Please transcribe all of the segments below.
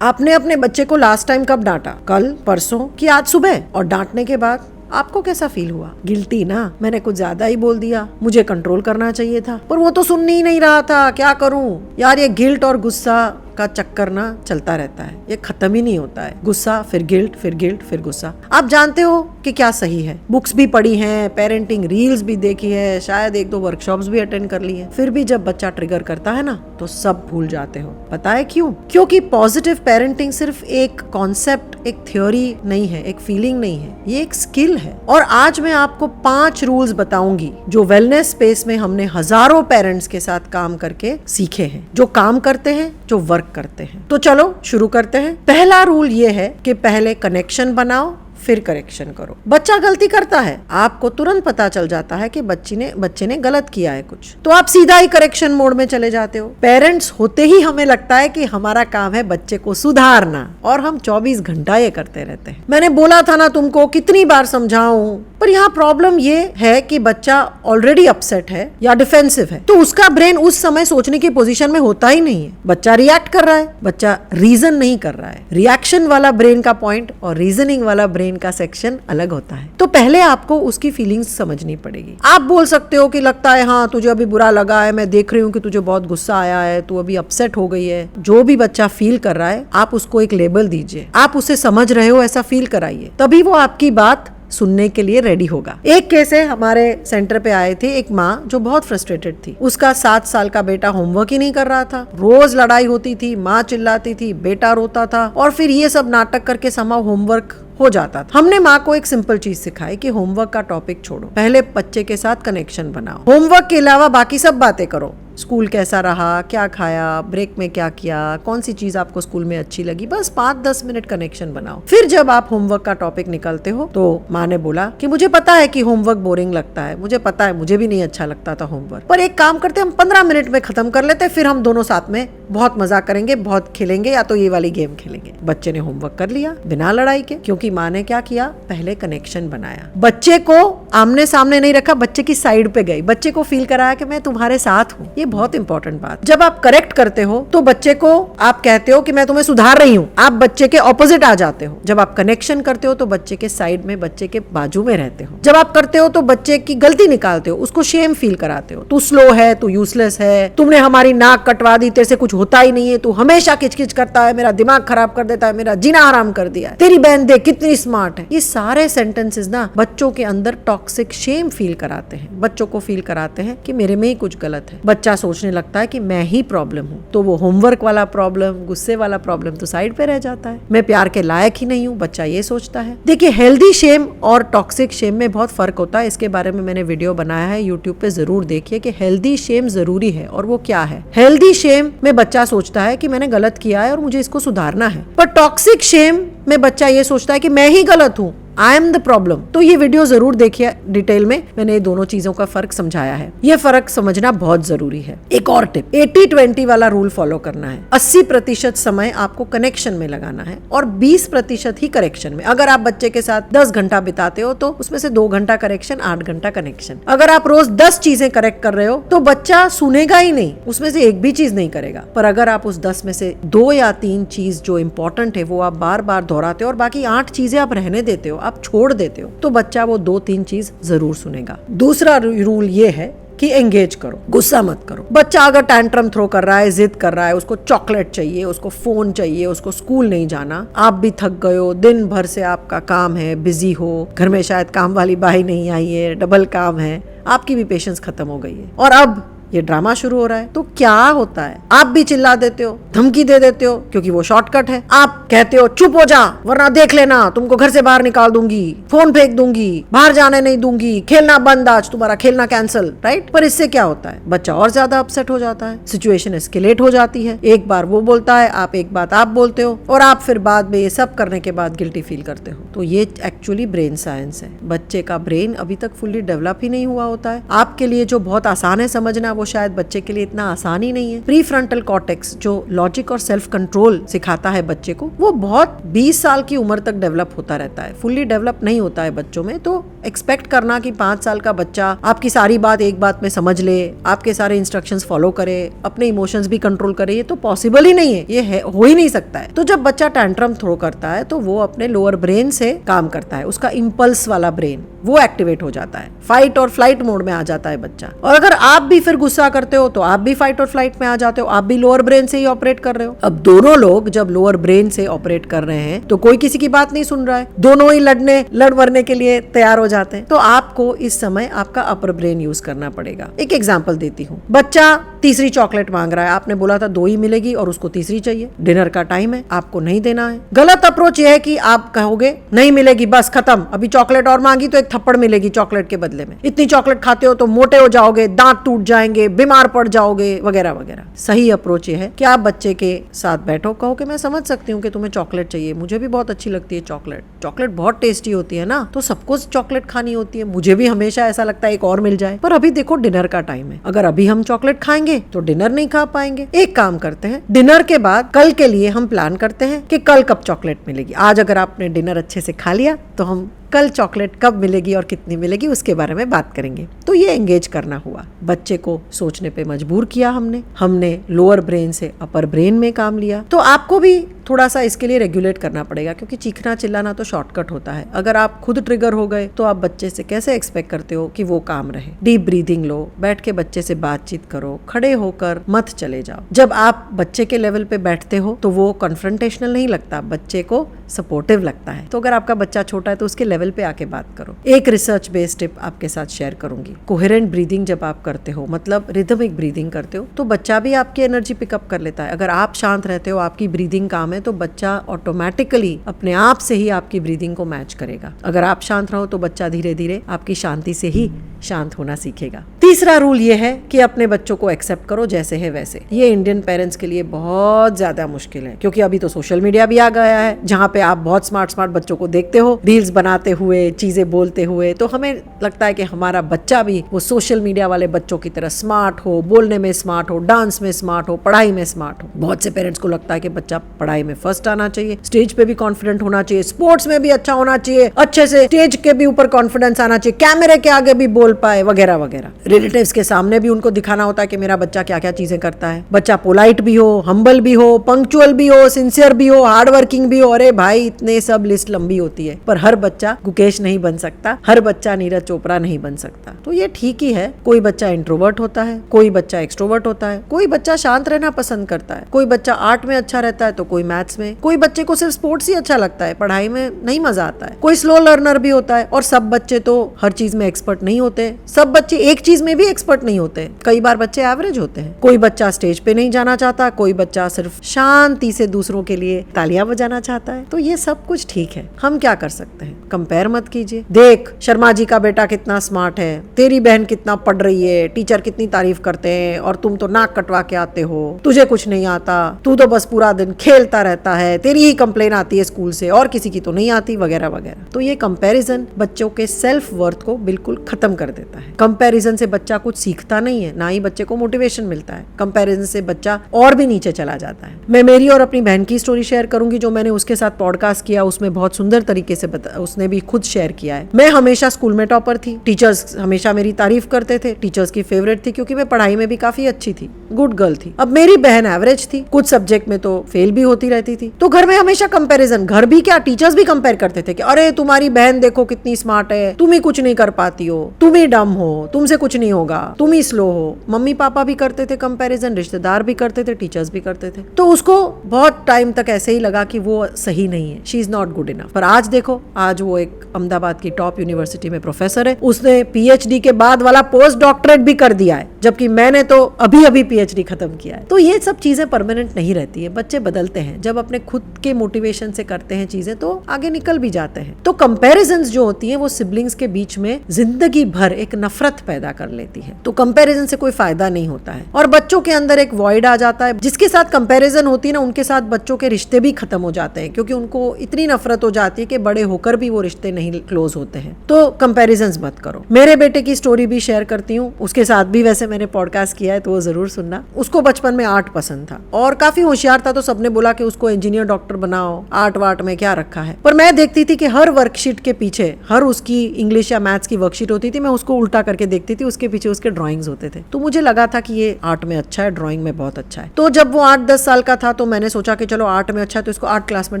आपने अपने बच्चे को लास्ट टाइम कब डांटा? कल, परसों कि आज सुबह? और डांटने के बाद आपको कैसा फील हुआ? गिल्टी ना, मैंने कुछ ज्यादा ही बोल दिया, मुझे कंट्रोल करना चाहिए था, पर वो तो सुन ही नहीं रहा था, क्या करूं? यार ये गिल्ट और गुस्सा का चक्कर ना चलता रहता है, ये खत्म ही नहीं होता है। गुस्सा, फिर गिल्ट, फिर गिल्ट, फिर गुस्सा। आप जानते हो कि क्या सही है? बुक्स भी पढ़ी हैं, पेरेंटिंग रील्स भी देखी है, शायद 1-2 वर्कशॉप्स भी अटेंड कर ली है, फिर भी जब बच्चा ट्रिगर करता है ना तो सब भूल जाते हो। पता है क्यों? क्योंकि पॉजिटिव पेरेंटिंग सिर्फ एक कॉन्सेप्ट, एक थ्योरी नहीं है, एक फीलिंग नहीं है, ये एक स्किल है। और आज मैं आपको 5 रूल्स बताऊंगी जो वेलनेस स्पेस में हमने हजारों पेरेंट्स के साथ काम करके सीखे हैं, जो काम करते हैं, जो वर्क करते हैं। तो चलो शुरू करते हैं। पहला रूल ये है कि पहले कनेक्शन बनाओ, फिर करेक्शन करो। बच्चा गलती करता है, आपको तुरंत पता चल जाता है कि बच्चे ने गलत किया है कुछ, तो आप सीधा ही करेक्शन मोड में चले जाते हो। पेरेंट्स होते ही हमें लगता है कि हमारा काम है बच्चे को सुधारना, और हम 24 घंटा ये करते रहते हैं। मैंने बोला था ना तुमको, कितनी बार समझाऊं? पर यहाँ प्रॉब्लम ये है कि बच्चा ऑलरेडी अपसेट है या डिफेंसिव है, तो उसका ब्रेन उस समय सोचने की पोजीशन में होता ही नहीं है। बच्चा रिएक्ट कर रहा है, बच्चा रीजन नहीं कर रहा है। रिएक्शन वाला ब्रेन का पॉइंट और रीजनिंग वाला ब्रेन का सेक्शन अलग होता है। तो पहले आपको उसकी फीलिंग्स समझनी पड़ेगी। आप बोल सकते हो कि लगता है हाँ तुझे अभी बुरा लगा है, मैं देख रही हूँ कि तुझे बहुत गुस्सा आया है, तू अभी अपसेट हो गई है। जो भी बच्चा फील कर रहा है आप उसको एक लेबल दीजिए, आप उसे समझ रहे हो ऐसा फील कराइए, तभी वो आपकी बात सुनने के लिए रेडी होगा। एक केस है, हमारे सेंटर पे आए थे एक माँ जो बहुत फ्रस्ट्रेटेड थी। उसका 7 साल का बेटा होमवर्क ही नहीं कर रहा था, रोज लड़ाई होती थी, माँ चिल्लाती थी, बेटा रोता था, और फिर ये सब नाटक करके समाव होमवर्क हो जाता था। हमने माँ को एक सिंपल चीज सिखाई कि होमवर्क का टॉपिक छोड़ो, पहले बच्चे के साथ कनेक्शन बनाओ। होमवर्क के अलावा बाकी सब बातें करो। स्कूल कैसा रहा, क्या खाया, ब्रेक में क्या किया, कौन सी चीज आपको स्कूल में अच्छी लगी, बस 5-10 मिनट कनेक्शन बनाओ। फिर जब आप होमवर्क का टॉपिक निकलते हो तो माँ ने बोला कि मुझे पता है कि होमवर्क बोरिंग लगता है, मुझे पता है, मुझे भी नहीं अच्छा लगता था होमवर्क, पर एक काम करते, हम 15 मिनट में खत्म कर लेते, फिर हम दोनों साथ में बहुत मजा करेंगे, बहुत खेलेंगे, या तो ये वाली गेम खेलेंगे। बच्चे ने होमवर्क कर लिया बिना लड़ाई के, क्योंकि माँ ने क्या किया, पहले कनेक्शन बनाया। बच्चे को आमने सामने नहीं रखा, बच्चे की साइड पे गई, बच्चे को फील कराया कि मैं तुम्हारे साथ हूँ। ये बहुत इंपॉर्टेंट बात। जब आप करेक्ट करते हो तो बच्चे को आप कहते हो कि मैं तुम्हें सुधार रही हूँ, आप बच्चे के ऑपोजिट आ जाते हो। जब आप कनेक्शन करते हो तो बच्चे के साइड में, बच्चे के बाजू में रहते हो। जब आप करते हो तो बच्चे की गलती निकालते हो, उसको शेम फील कराते हो, तू स्लो है, तू यूजलेस है, तुमने हमारी नाक कटवा दी, तेरे से कुछ होता ही नहीं है, तू हमेशा किचकिच करता है, मेरा दिमाग खराब कर देता है, मेरा जीना हराम कर दिया है, तेरी बहन देख कितनी स्मार्ट है। ये सारे सेंटेंसेस ना बच्चों के अंदर टॉक्सिक शेम फील कराते हैं, बच्चों को फील कराते हैं कि मेरे में ही कुछ गलत है। बच्चा सोचने लगता है कि मैं ही प्रॉब्लम हूँ, तो वो होमवर्क वाला प्रॉब्लम, गुस्से वाला प्रॉब्लम तो साइड पे रह जाता है। मैं प्यार के लायक ही नहीं हूँ, बच्चा ये सोचता है। देखिए, हेल्दी शेम और टॉक्सिक शेम में बहुत फर्क होता है। इसके बारे में मैंने वीडियो बनाया है, यूट्यूब पे जरूर देखिए कि हेल्दी शेम जरूरी है और वो क्या है। हेल्दी शेम में बच्चा सोचता है कि मैंने गलत किया है और मुझे इसको सुधारना है, पर टॉक्सिक शेम में बच्चा ये सोचता है कि मैं ही गलत हूँ, आई एम द प्रॉब्लम। तो ये वीडियो जरूर देखिए डिटेल में, मैंने ये दोनों चीजों का फर्क समझाया है। ये फर्क समझना बहुत जरूरी है। एक और टिप, 80-20 वाला रूल फॉलो करना है। 80% समय आपको कनेक्शन में लगाना है और 20% ही करेक्शन में। अगर आप बच्चे के साथ 10 घंटा बिताते हो तो उसमें से 2 घंटा करेक्शन, 8 घंटा कनेक्शन। अगर आप रोज 10 चीजें करेक्ट कर रहे हो तो बच्चा सुनेगा ही नहीं, उसमें से एक भी चीज नहीं करेगा। पर अगर आप उस 10 में से 2 या 3 चीज जो इंपॉर्टेंट है वो आप बार बार दोहराते हो और बाकी 8 चीजें आप रहने देते हो, आप छोड़ देते हो, तो बच्चा वो 2-3 चीज जरूर सुनेगा। दूसरा रूल ये है कि एंगेज करो, गुस्सा मत करो। बच्चा अगर टैंट्रम थ्रो कर रहा है, जिद कर रहा है, उसको चॉकलेट चाहिए, उसको फोन चाहिए, उसको स्कूल नहीं जाना, आप भी थक गए हो, दिन भर से आपका काम है, बिजी हो, घर में शायद काम वाली बाई नहीं आई है, डबल काम है, आपकी भी पेशेंस खत्म हो गई है और अब ये ड्रामा शुरू हो रहा है, तो क्या होता है, आप भी चिल्ला देते हो, धमकी दे देते हो, क्योंकि वो शॉर्टकट है। आप कहते हो चुप हो जा वरना देख लेना, तुमको घर से बाहर निकाल दूंगी, फोन फेंक दूंगी, बाहर जाने नहीं दूंगी, खेलना बंद, आज तुम्हारा खेलना कैंसिल, राइट। पर इससे क्या होता है, बच्चा और ज्यादा अपसेट हो जाता है, सिचुएशन एस्केलेट हो जाती है। एक बार वो बोलता है, आप एक बात आप बोलते हो और आप फिर बाद में ये सब करने के बाद गिल्टी फील करते हो। तो ये एक्चुअली ब्रेन साइंस है। बच्चे का ब्रेन अभी तक फुल्ली डेवलप ही नहीं हुआ होता है। आपके लिए जो बहुत आसान है समझना वो शायद बच्चे के लिए इतना आसान ही नहीं है। प्री फ्रंटल कॉर्टेक्स जो लॉजिक और सेल्फ कंट्रोल सिखाता है बच्चे को, वो बहुत 20 साल की उम्र तक डेवलप होता रहता है, फुल्ली डेवलप नहीं होता है बच्चों में। तो एक्सपेक्ट करना कि 5 साल का बच्चा आपकी सारी बात एक बात में समझ ले, आपके सारे इंस्ट्रक्शंस फॉलो करे, अपने इमोशंस भी कंट्रोल करे, ये तो पॉसिबल ही नहीं है, ये हो ही नहीं सकता है। तो जब बच्चा टैंट्रम थ्रो करता है तो वो अपने लोअर ब्रेन से काम करता है, उसका इम्पल्स वाला ब्रेन वो एक्टिवेट हो जाता है, फाइट और फ्लाइट मोड में आ जाता है बच्चा। और अगर आप भी फिर गुस्सा करते हो तो आप भी फाइट और फ्लाइट में आ जाते हो, आप भी लोअर ब्रेन से ही ऑपरेट कर रहे हो। अब दोनों लोग जब लोअर ब्रेन से ऑपरेट कर रहे हैं तो कोई किसी की बात नहीं सुन रहा है, दोनों ही लड़ मरने के लिए तैयार हो जाते हैं। तो आपको इस समय आपका अपर ब्रेन यूज करना पड़ेगा। एक एग्जांपल देती हूँ, बच्चा तीसरी चॉकलेट मांग रहा है, आपने बोला था 2 ही मिलेगी और उसको तीसरी चाहिए, डिनर का टाइम है, आपको नहीं देना है। गलत अप्रोच ये है कि आप कहोगे नहीं मिलेगी, बस खत्म, अभी चॉकलेट और मांगी तो एक थप्पड़ मिलेगी चॉकलेट के बदले में, इतनी चॉकलेट खाते हो तो मोटे हो जाओगे, दांत टूट जाएंगे, बीमार पड़ जाओगे, वगैरह वगैरह। सही अप्रोच ये है कि आप बच्चे के साथ बैठो, कहो कि मैं समझ सकती हूँ कि तुम्हें चॉकलेट चाहिए, मुझे भी बहुत अच्छी लगती है चॉकलेट, चॉकलेट बहुत टेस्टी होती है ना, तो सबको चॉकलेट खानी होती है, मुझे भी हमेशा ऐसा लगता है एक और मिल जाए, पर अभी देखो डिनर का टाइम है, अगर अभी हम चॉकलेट खाएंगे तो डिनर नहीं खा पाएंगे। एक काम करते हैं, डिनर के बाद कल के लिए हम प्लान करते हैं कि कल कब चॉकलेट मिलेगी। आज अगर आपने डिनर अच्छे से खा लिया तो हम कल चॉकलेट कब मिलेगी और कितनी मिलेगी उसके बारे में बात करेंगे। तो ये एंगेज करना हुआ, बच्चे को सोचने पे मजबूर किया हमने लोअर ब्रेन से अपर ब्रेन में काम लिया। तो आपको भी थोड़ा सा इसके लिए रेगुलेट करना पड़ेगा, क्योंकि चीखना चिल्लाना तो शॉर्टकट होता है। अगर आप खुद ट्रिगर हो गए तो आप बच्चे से कैसे एक्सपेक्ट करते हो कि वो काम रहे। डीप ब्रीदिंग लो, बैठ के बच्चे से बातचीत करो, खड़े होकर मत चले जाओ। जब आप बच्चे के लेवल पे बैठते हो तो वो कन्फ्रंटेशनल नहीं लगता, बच्चे को सपोर्टिव लगता है। तो अगर आपका बच्चा छोटा है तो उसके लेवल पे आके बात करो। एक रिसर्च बेस्ड टिप आपके साथ शेयर करूंगी, कोहेरेंट ब्रीदिंग जब आप करते हो, मतलब रिदमिक ब्रीदिंग करते हो, तो बच्चा भी आपकी एनर्जी पिकअप कर लेता है। अगर आप शांत रहते हो, आपकी ब्रीदिंग काम है, तो बच्चा ऑटोमेटिकली अपने आप से ही आपकी ब्रीदिंग को मैच करेगा। अगर आप शांत रहो तो बच्चा धीरे धीरे आपकी शांति से ही शांत होना सीखेगा। तीसरा रूल ये है कि अपने बच्चों को एक्सेप्ट करो जैसे है वैसे। ये इंडियन पेरेंट्स के लिए बहुत ज्यादा मुश्किल है, क्योंकि अभी तो सोशल मीडिया भी आ गया है, जहाँ पे आप बहुत स्मार्ट बच्चों को देखते हो रील्स बनाते हुए, चीजें बोलते हुए। तो हमें लगता है कि हमारा बच्चा भी वो सोशल मीडिया वाले बच्चों की तरह स्मार्ट हो, बोलने में स्मार्ट हो, डांस में स्मार्ट हो, पढ़ाई में स्मार्ट हो। बहुत से पेरेंट्स को लगता है कि बच्चा पढ़ाई में फर्स्ट आना चाहिए, स्टेज पे भी कॉन्फिडेंट होना चाहिए, स्पोर्ट्स में भी अच्छा होना चाहिए, अच्छे से स्टेज के भी ऊपर कॉन्फिडेंस आना चाहिए, कैमरे के आगे भी बोल पाए, वगैरह वगैरह। रिलेटिव्स के सामने भी उनको दिखाना होता है कि मेरा बच्चा क्या क्या चीजें करता है। बच्चा पोलाइट भी हो, हम्बल भी हो, पंक्चुअल भी हो, सिंसियर भी हो, हार्ड वर्किंग भी हो। अरे भाई, इतने सब लिस्ट लंबी होती है, पर हर बच्चा गुकेश नहीं बन सकता, हर बच्चा नीरज चोपड़ा नहीं बन सकता। तो ये ठीक ही है, कोई बच्चा इंट्रोवर्ट होता है, कोई बच्चा एक्सट्रोवर्ट होता है, कोई बच्चा शांत रहना पसंद करता है, कोई बच्चा आर्ट में अच्छा रहता है तो कोई मैथ्स में, कोई बच्चे को सिर्फ स्पोर्ट्स ही अच्छा लगता है, पढ़ाई में नहीं मजा आता है, कोई स्लो लर्नर भी होता है। और सब बच्चे तो हर चीज में एक्सपर्ट नहीं होते, सब बच्चे एक चीज में भी एक्सपर्ट नहीं होते, कई बार बच्चे एवरेज होते हैं। कोई बच्चा स्टेज पे नहीं जाना चाहता, कोई बच्चा सिर्फ शांति से दूसरों के लिए तालियां बजाना चाहता है। तो ये सब कुछ ठीक है, हम क्या कर सकते हैं, कंपेयर मत कीजिए। देख शर्मा जी का बेटा कितना स्मार्ट है, तेरी बहन कितना पढ़ रही है, टीचर कितनी तारीफ करते हैं, और तुम तो नाक कटवा के आते हो, तुझे कुछ नहीं आता, तू तो बस पूरा दिन खेलता रहता है, तेरी ही कंप्लेन आती है स्कूल से और किसी की तो नहीं आती, वगैरह वगैरह। तो ये कंपैरिजन बच्चों के सेल्फ वर्थ को बिल्कुल खत्म कर देता है। कंपैरिजन से बच्चा कुछ सीखता नहीं है, ना ही बच्चे को मोटिवेशन मिलता है। कंपैरिजन से बच्चा और भी नीचे चला जाता है। मैं मेरी और अपनी बहन की स्टोरी शेयर करूंगी, जो मैंने उसके साथ पॉडकास्ट किया, उसमें बहुत सुंदर तरीके से उसने भी खुद शेयर किया है। मैं हमेशा स्कूल में टॉपर थी, टीचर्स हमेशा मेरी तारीफ करते थे, टीचर्स की फेवरेट थी क्योंकि मैं पढ़ाई में भी काफी अच्छी थी, गुड गर्ल थी। अब मेरी बहन एवरेज थी, कुछ सब्जेक्ट में तो फेल भी होती रहती थी। तो घर में हमेशा कंपैरिजन, घर भी क्या टीचर्स भी कंपेयर करते थे कि अरे तुम्हारी बहन देखो कितनी स्मार्ट है, तुम ही कुछ नहीं कर पाती हो, तुम ही डम हो, तुमसे कुछ नहीं होगा, तुम ही स्लो हो। मम्मी पापा भी करते थे कंपैरिजन, रिश्तेदार भी करते थे, टीचर्स भी करते थे। तो उसको बहुत टाइम तक ऐसे ही लगा कि वो सही नहीं है, she is not good enough. पर आज देखो, आज वो एक अहमदाबाद की टॉप यूनिवर्सिटी में प्रोफेसर है, उसने पीएचडी के बाद वाला पोस्ट डॉक्टरेट भी कर दिया है, जबकि मैंने तो अभी अभी पीएचडी खत्म किया है। तो ये सब चीजें परमानेंट नहीं रहती है, बच्चे बदलते हैं। जब अपने खुद के मोटिवेशन से करते हैं चीजें तो आगे निकल भी जाते हैं। तो कंपैरिजंस जो होती हैं वो सिबलिंग्स के बीच में जिंदगी भर एक नफरत पैदा कर कर लेती है। तो कंपैरिजन से कोई फायदा नहीं होता है और बच्चों के अंदर एक वॉइड आ जाता है। जिसके साथ कंपैरिजन होती है ना, उनके साथ बच्चों के रिश्ते भी खत्म हो जाते हैं, क्योंकि उनको इतनी नफरत हो जाती है कि बड़े होकर भी वो रिश्ते नहीं क्लोज होते हैं। तो कंपैरिजंस मत करो। मेरे बेटे की स्टोरी भी शेयर करती हूँ, उसके साथ भी वैसे मैंने पॉडकास्ट किया है, तो वो जरूर सुनना। उसको बचपन में आर्ट पसंद था और काफी होशियार था, तो सबने बोला कि उसको इंजीनियर डॉक्टर बनाओ, आर्ट वार्ट में क्या रखा है। पर मैं देखती थी कि हर वर्कशीट के पीछे, हर उसकी इंग्लिश या मैथ्स की वर्कशीट होती थी, मैं उसको उल्टा करके देखती थी, उसके पीछे उसके ड्राइंग्स होते थे। तो मुझे लगा था कि ये आर्ट में अच्छा है, ड्राइंग में बहुत अच्छा है। तो जब वो 8-10 साल का था, तो मैंने सोचा कि चलो आर्ट में अच्छा है तो इसको आर्ट क्लास में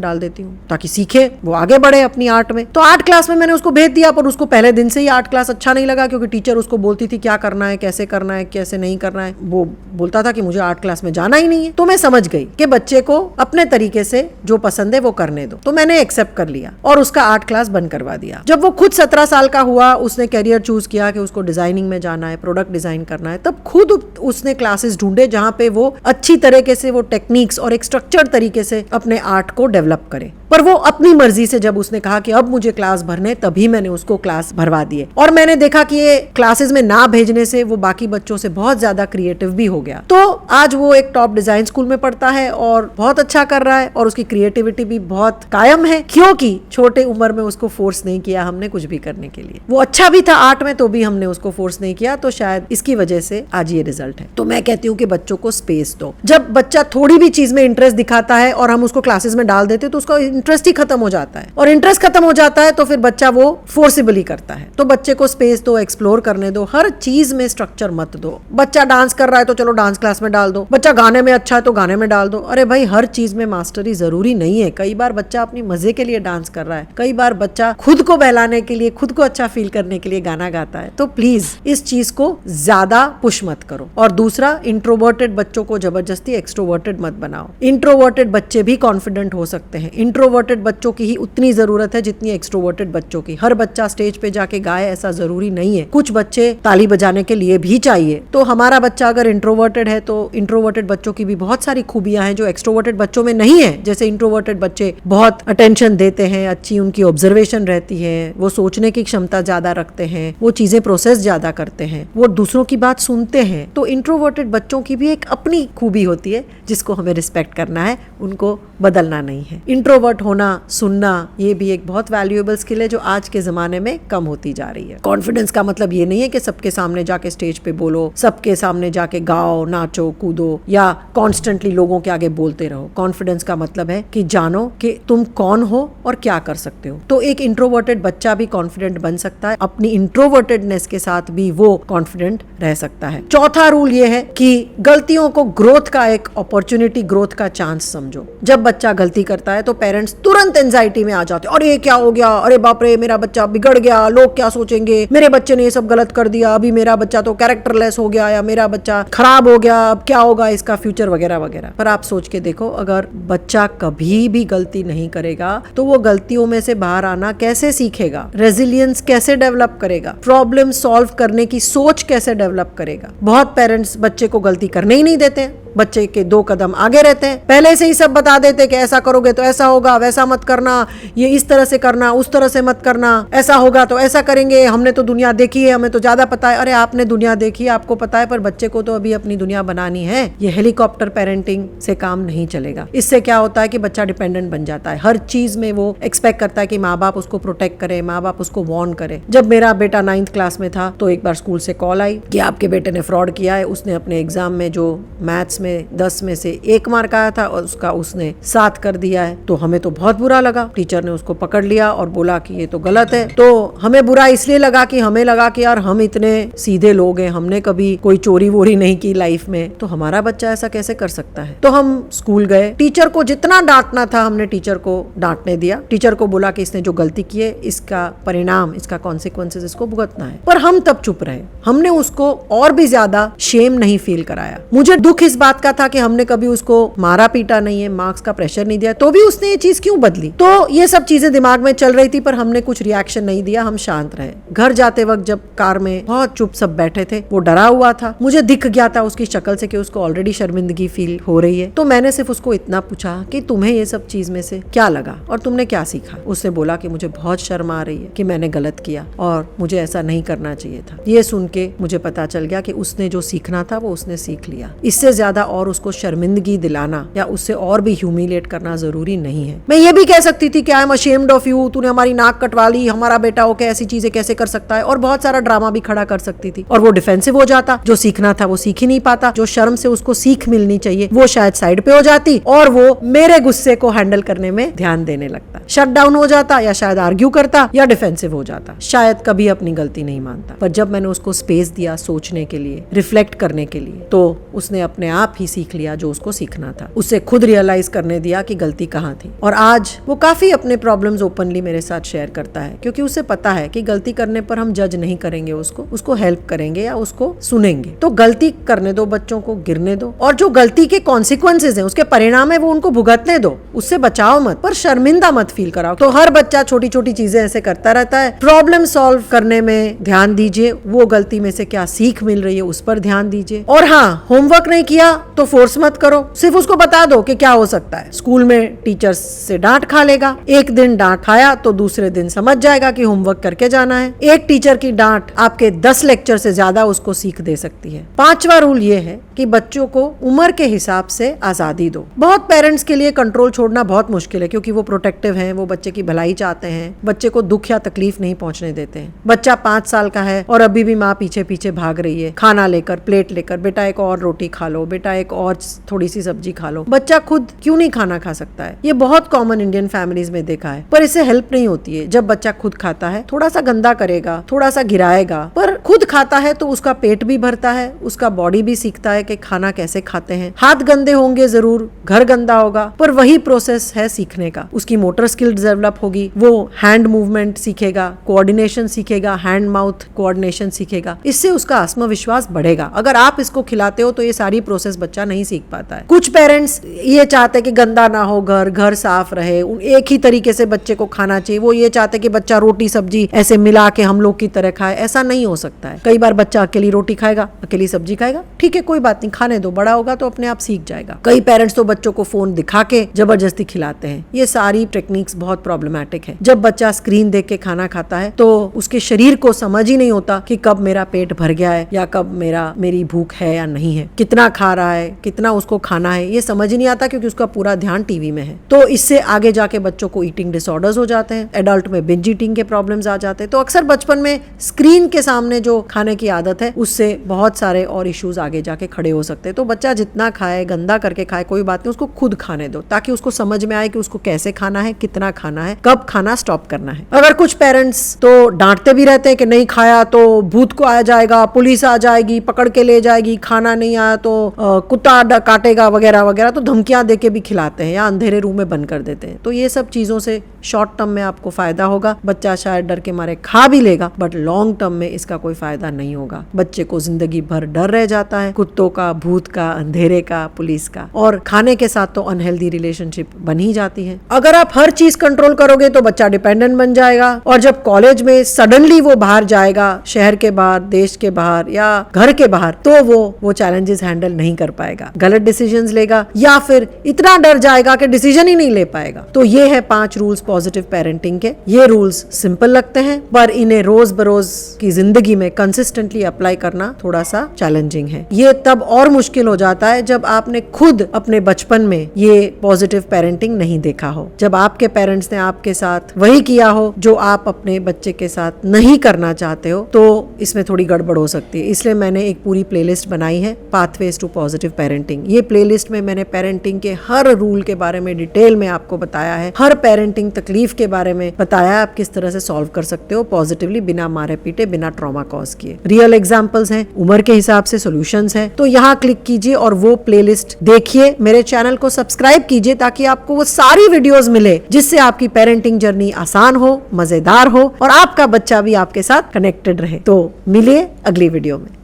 डाल देती हूँ, ताकि सीखे, वो आगे बढ़े अपनी आर्ट में। तो आर्ट क्लास में मैंने उसको भेज दिया, पर उसको पहले दिन से ही आर्ट क्लास अच्छा नहीं लगा, क्योंकि टीचर उसको बोलती थी क्या करना है, कैसे करना है, कैसे नहीं करना है। वो बोलता था कि मुझे आर्ट क्लास में जाना ही नहीं है। तो मैं समझ गई कि बच्चे को अपने तरीके से जो पसंद है वो करने दो। तो मैंने एक्सेप्ट कर लिया और उसका आर्ट क्लास बंद करवा दिया। जब वो खुद 17 साल का हुआ, उसने कैरियर चूज किया कि उसको डिजाइनिंग में जाना है, प्रोडक्ट डिजाइन करना है, तब खुद उसने क्लासेस ढूंढे जहां पे वो अच्छी तरीके से वो टेक्निक्स और एक स्ट्रक्चर्ड तरीके से अपने आर्ट को डेवलप करे। पर वो अपनी मर्जी से जब उसने कहा कि अब मुझे क्लास भरने, तभी मैंने उसको क्लास भरवा दिए। और मैंने देखा कि ये क्लासेस में ना भेजने से वो बाकी बच्चों से बहुत ज्यादा क्रिएटिव भी हो गया। तो आज वो एक टॉप डिजाइन स्कूल में पढ़ता है और बहुत अच्छा कर रहा है और उसकी क्रिएटिविटी भी बहुत कायम है, क्योंकि छोटे उम्र में उसको फोर्स नहीं किया हमने कुछ भी करने के लिए। वो अच्छा भी था आर्ट में, तो भी हमने उसको फोर्स नहीं किया। तो शायद इसकी वजह से आज ये रिजल्ट है। तो मैं कहती हूँ कि बच्चों को स्पेस दो। जब बच्चा थोड़ी भी चीज में इंटरेस्ट दिखाता है और हम उसको क्लासेस में डाल देते, तो उसका इंटरेस्ट ही खत्म हो जाता है, और इंटरेस्ट खत्म हो जाता है तो फिर बच्चा वो फोर्सिबली करता है। तो बच्चे को स्पेस दो, एक्सप्लोर करने दो, हर चीज में स्ट्रक्चर मत दो। बच्चा डांस कर रहा है तो चलो डांस क्लास में डाल दो, बच्चा गाने में अच्छा है तो गाने में डाल दो। अरे भाई, हर चीज में मास्टरी जरूरी नहीं है। कई बार बच्चा अपनी मजे के लिए डांस कर रहा है, कई बार बच्चा खुद को बहलाने के लिए, खुद को अच्छा फील करने के लिए गाना गाता है। तो प्लीज इस चीज को ज्यादा पुश मत करो। और दूसरा, इंट्रोवर्टेड बच्चों को जबरदस्ती एक्सट्रोवर्टेड मत बनाओ। इंट्रोवर्टेड बच्चे भी कॉन्फिडेंट हो सकते हैं। इंट्रोवर्टेड बच्चों की ही उतनी जरूरत है जितनी एक्सट्रोवर्टेड बच्चों की। हर बच्चा स्टेज पे जाके गाए ऐसा जरूरी नहीं है। कुछ बच्चे ताली बजाने के लिए भी चाहिए। तो हमारा बच्चा अगर इंट्रोवर्टेड है, तो इंट्रोवर्टेड बच्चों की भी बहुत सारी खूबियां हैं जो एक्सट्रोवर्टेड बच्चों में नहीं है। जैसे इंट्रोवर्टेड बच्चे बहुत अटेंशन देते हैं, अच्छी उनकी ऑब्जर्वेशन रहती है, वो सोचने की क्षमता ज्यादा रखते हैं, वो चीजें प्रोसेस ज्यादा करते हैं, वो दूसरों की बात सुनते हैं। तो इंट्रोवर्टेड बच्चों की भी एक अपनी खूबी होती है जिसको हमें रिस्पेक्ट करना है, उनको बदलना नहीं है। इंट्रोवर्ट होना, सुनना, ये भी एक बहुत वैल्यूएबल स्किल है जो आज के जमाने में कम होती जा रही है। कॉन्फिडेंस का मतलब ये नहीं है कि सबके सामने जाके स्टेज पे बोलो, सबके सामने जाके गाओ, नाचो, कूदो या कॉन्स्टेंटली लोगों के आगे बोलते रहो। कॉन्फिडेंस का मतलब है कि जानो कि तुम कौन हो और क्या कर सकते हो। तो एक इंट्रोवर्टेड बच्चा भी कॉन्फिडेंट बन सकता है, अपनी इंट्रोवर्टेडनेस के साथ भी वो कॉन्फिडेंट रह सकता है। चौथा रूल ये है कि गलतियों को ग्रोथ का एक अपॉर्चुनिटी, ग्रोथ का चांस समझो। जब बच्चा गलती करता है तो पेरेंट्स तुरंत एंजाइटी में आ जाते हैं, अरे क्या हो गया, अरे बाप रे मेरा बच्चा बिगड़ गया, लोग क्या सोचेंगे, मेरे बच्चे ने ये सब गलत कर दिया, अभी मेरा बच्चा तो कैरेक्टरलेस हो गया, या मेरा बच्चा खराब हो गया, अब क्या होगा इसका फ्यूचर वगैरह वगैरह। पर आप सोच के देखो, अगर बच्चा कभी भी गलती नहीं करेगा तो वो गलतियों में से बाहर आना कैसे सीखेगा, रेजिलियंस कैसे डेवलप करेगा, प्रॉब्लम सॉल्व करने की सोच कैसे डेवलप करेगा। बहुत पेरेंट्स बच्चे को गलती करने ही नहीं देते हैं, बच्चे के 2 कदम आगे रहते हैं, पहले से ही सब बता देते कि ऐसा करोगे तो ऐसा होगा, वैसा मत करना, ये इस तरह से करना, उस तरह से मत करना, ऐसा होगा तो ऐसा करेंगे, हमने तो दुनिया देखी है, हमें तो ज्यादा पता है। अरे आपने दुनिया देखी है, आपको पता है, पर बच्चे को तो अभी अपनी दुनिया बनानी है। ये हेलीकॉप्टर पेरेंटिंग से काम नहीं चलेगा। इससे क्या होता है कि बच्चा डिपेंडेंट बन जाता है, हर चीज में वो एक्सपेक्ट करता है कि माँ बाप उसको प्रोटेक्ट करे, माँ बाप उसको वार्न करे। जब मेरा बेटा 9th क्लास में था तो एक बार स्कूल से कॉल आई कि आपके बेटे ने फ्रॉड किया है, उसने अपने एग्जाम में जो मैथ्स में 10 में से 1 मार्क आया था और उसका उसने 7 कर दिया है। तो हमें तो बहुत बुरा लगा। टीचर ने उसको पकड़ लिया और बोला कि ये तो गलत है। तो हमें बुरा इसलिए लगा कि हमें लगा कि यार हम इतने सीधे लोग हैं, हमने कभी कोई चोरी वोरी नहीं की लाइफ में, तो हमारा बच्चा ऐसा कैसे कर सकता है। तो हम स्कूल गए, टीचर को जितना डांटना था हमने टीचर को डांटने दिया, टीचर को बोला कि इसने जो गलती की है इसका परिणाम, इसका कॉन्सिक्वेंसेस इसको भुगतना है। पर हम तब चुप रहे, हमने उसको और भी ज्यादा शेम नहीं फील कराया। मुझे दुख इस बात बात का था कि हमने कभी उसको मारा पीटा नहीं है, मार्क्स का प्रेशर नहीं दिया, तो भी उसने ये चीज क्यों बदली? तो ये सब चीजें दिमाग में चल रही थी, पर हमने कुछ रिएक्शन नहीं दिया, हम शांत रहे। घर जाते वक्त जब कार में बहुत चुप सब बैठे थे, वो डरा हुआ था, मुझे दिख गया था उसकी शक्ल से कि उसको ऑलरेडी शर्मिंदगी फील हो रही है। तो मैंने सिर्फ उसको इतना पूछा कि तुम्हें ये सब चीज में से क्या लगा और तुमने क्या सीखा? उसने बोला कि मुझे बहुत शर्म आ रही है कि मैंने गलत किया और मुझे ऐसा नहीं करना चाहिए था। ये सुन के मुझे पता चल गया कि उसने जो सीखना था वो उसने सीख लिया। इससे ज्यादा और उसको शर्मिंदगी दिलाना या उससे और भी ह्यूमिलेट करना जरूरी नहीं है। मैं ये भी कह सकती थी कि I am ashamed of you, तूने हमारी नाक कटवा ली, हमारा बेटा होके ऐसी चीजें कैसे कर सकता है, और बहुत सारा ड्रामा भी खड़ा कर सकती थी और वो डिफेंसिव हो जाता। जो सीखना था वो सीख ही नहीं पाता, जो शर्म से उसको सीख मिलनी चाहिए वो शायद साइड पे हो जाती और वो मेरे गुस्से को हैंडल करने में ध्यान देने लगता, शट डाउन हो जाता या शायद आर्ग्यू करता या डिफेंसिव हो जाता, शायद कभी अपनी गलती नहीं मानता। पर जब मैंने उसको स्पेस दिया सोचने के लिए, रिफ्लेक्ट करने के लिए, तो उसने अपने आप ही सीख लिया जो उसको सीखना था। उसे खुद रियलाइज करने दिया कि गलती कहाँ थी और आज वो काफी अपने प्रॉब्लम्स ओपनली मेरे साथ शेयर करता है, क्योंकि उसे पता है कि गलती करने पर हम जज नहीं करेंगे, उसको हेल्प करेंगे या उसको सुनेंगे। तो गलती करने दो, बच्चों को गिरने दो, और जो गलती के कॉन्सिक्वेंसेज हैं, उसके परिणाम है, वो उनको भुगतने दो, उससे बचाओ मत, पर शर्मिंदा मत फील कराओ। तो हर बच्चा छोटी छोटी चीजें ऐसे करता रहता है। प्रॉब्लम सॉल्व करने में ध्यान दीजिए, वो गलती में से क्या सीख मिल रही है उस पर ध्यान दीजिए। और हाँ, होमवर्क नहीं किया तो फोर्स मत करो, सिर्फ उसको बता दो कि क्या हो सकता है। स्कूल में टीचर्स से डांट खा लेगा, एक दिन डांट खाया तो दूसरे दिन समझ जाएगा कि होमवर्क करके जाना है। एक टीचर की डांट आपके 10 लेक्चर से ज्यादा उसको सीख दे सकती है। 5वां रूल ये है कि बच्चों को उम्र के हिसाब से आजादी दो। बहुत पेरेंट्स के लिए कंट्रोल छोड़ना बहुत मुश्किल है, क्योंकि वो प्रोटेक्टिव हैं, वो बच्चे की भलाई चाहते हैं, बच्चे को दुख या तकलीफ नहीं पहुंचने देते हैं। बच्चा 5 साल का है और अभी भी माँ पीछे पीछे भाग रही है, खाना लेकर, प्लेट लेकर, बेटा एक और रोटी खा लो, बेटा एक और थोड़ी सी सब्जी खा लो। बच्चा खुद क्यों नहीं खाना खा सकता है? ये बहुत कॉमन इंडियन फैमिलीज में देखा है, पर इससे हेल्प नहीं होती है। जब बच्चा खुद खाता है, थोड़ा सा गंदा करेगा, थोड़ा सा गिराएगा, पर खुद खाता है तो उसका पेट भी भरता है, उसका बॉडी भी सीखता है कि खाना कैसे खाते हैं। हाथ गंदे होंगे जरूर, घर गंदा होगा, पर वही प्रोसेस है सीखने का। उसकी मोटर स्किल डेवलप होगी, वो हैंड मूवमेंट सीखेगा, कोऑर्डिनेशन सीखेगा, हैंड माउथ कोऑर्डिनेशन सीखेगा। इससे उसका आत्मविश्वास बढ़ेगा। अगर आप इसको खिलाते हो तो ये सारी प्रोसेस बच्चा नहीं सीख पाता है। कुछ पेरेंट्स ये चाहते हैं कि गंदा ना हो घर साफ रहे, एक ही तरीके से बच्चे को खाना चाहिए। वो ये चाहते हैं कि बच्चा रोटी सब्जी ऐसे मिला के हम लोग की तरह खाए। ऐसा नहीं हो सकता है। कई बार बच्चा अकेली रोटी खाएगा, अकेली सब्जी खाएगा, ठीक है, कोई बात नहीं, खाने दो, बड़ा होगा तो अपने आप सीख जाएगा। कई पेरेंट्स तो बच्चों को फोन दिखा के जबरदस्ती खिलाते हैं। ये सारी टेक्निक्स बहुत प्रॉब्लमैटिक है। जब बच्चा स्क्रीन देख के खाना खाता है तो उसके शरीर को समझ ही नहीं होता कि कब मेरा पेट भर गया है या कब मेरी भूख है या नहीं है, कितना खा रहा है, कितना उसको खाना है, ये समझ ही नहीं आता, क्योंकि उसका पूरा ध्यान टीवी में है। तो इससे आगे जाके बच्चों को ईटिंग डिसऑर्डर्स हो जाते हैं, एडल्ट में बिंज ईटिंग के प्रॉब्लम्स आ जाते हैं। तो अक्सर बचपन में स्क्रीन के सामने जो खाने की आदत है उससे बहुत सारे और इश्यूज आगे जाके खड़े हो सकते हैं। तो बच्चा जितना खाए, गंदा करके खाए, कोई बात नहीं, उसको खुद खाने दो, ताकि उसको समझ में आए कि उसको कैसे खाना है, कितना खाना है, कब खाना स्टॉप करना है। अगर कुछ पेरेंट्स तो डांटते भी रहते हैं कि नहीं खाया तो भूत को आ जाएगा, पुलिस आ जाएगी, पकड़ के ले जाएगी, खाना नहीं आया तो कुत्ता काटेगा वगैरह वगैरह, तो धमकियां देके भी खिलाते हैं या अंधेरे रूम में बंद कर देते हैं। तो ये सब चीजों से शॉर्ट टर्म में आपको फायदा होगा, बच्चा शायद डर के मारे खा भी लेगा, बट लॉन्ग टर्म में इसका कोई फायदा नहीं होगा। बच्चे को जिंदगी भर डर रह जाता है, कुत्तों का, भूत का, अंधेरे का, पुलिस का, और खाने के साथ तो अनहेल्दी रिलेशनशिप बन ही जाती है। अगर आप हर चीज कंट्रोल करोगे तो बच्चा डिपेंडेंट बन जाएगा, और जब कॉलेज में सडनली वो बाहर जाएगा, शहर के बाहर, देश के बाहर या घर के बाहर, तो वो चैलेंजेस हैंडल नहीं कर पाएगा, गलत डिसीजंस लेगा या फिर इतना डर जाएगा कि डिसीजन ही नहीं ले पाएगा। तो ये है 5 रूल्स पॉजिटिव पेरेंटिंग के। ये रूल्स सिंपल लगते हैं, पर इन्हें रोज बरोज की जिंदगी में कंसिस्टेंटली अप्लाई करना थोड़ा सा चैलेंजिंग है। ये तब और मुश्किल हो जाता है जब आपने खुद अपने बचपन में ये पॉजिटिव पेरेंटिंग नहीं देखा हो, जब आपके पेरेंट्स ने आपके साथ वही किया हो जो आप अपने बच्चे के साथ नहीं करना चाहते हो, तो इसमें थोड़ी गड़बड़ हो सकती है। इसलिए मैंने एक पूरी प्लेलिस्ट बनाई है, पाथवेज टू पॉजिटिव पेरेंटिंग। ये प्लेलिस्ट में मैंने पेरेंटिंग के हर रूल के बारे में डिटेल में आपको बताया है, हर पेरेंटिंग तकलीफ के बारे में बताया है, आप किस तरह से सॉल्व कर सकते हो पॉजिटिवली, बिना मारे पीटे, बिना ट्रॉमा कॉज किए। रियल एग्जांपल्स हैं, उम्र के हिसाब से सॉल्यूशंस हैं। तो यहाँ क्लिक कीजिए और वो प्लेलिस्ट देखिए। मेरे चैनल को सब्सक्राइब कीजिए ताकि आपको वो सारी वीडियोस मिले जिससे आपकी पेरेंटिंग जर्नी आसान हो, मजेदार हो और आपका बच्चा भी आपके साथ कनेक्टेड रहे। तो मिलिए अगली वीडियो में।